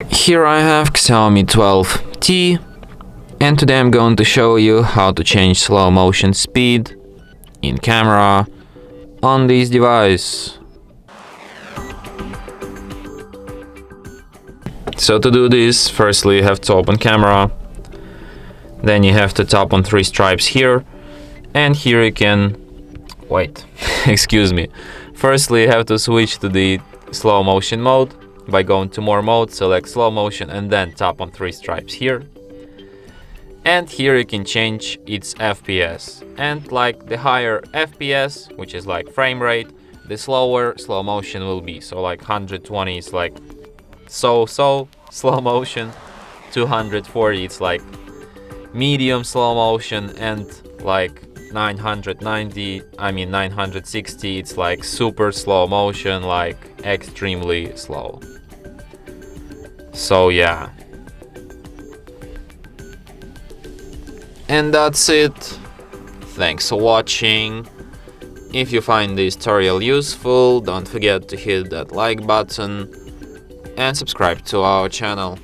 Here I have XIAOMI 12T, and today I'm going to show you how to change slow motion speed in camera on this device. So to do this, firstly you have to open camera, then you have to tap on three stripes here, and here you can wait excuse me. Firstly you have to switch to the slow motion mode by going to more mode, select slow motion, and then tap on three stripes here. And here you can change its FPS, and like the higher FPS, which is like frame rate, the slower slow motion will be. So like 120 is like so slow motion, 240 it's like medium slow motion, and like 960 it's like super slow motion, like extremely slow. So yeah, and that's it. Thanks for watching. If you find this tutorial useful, don't forget to hit that like button and subscribe to our channel.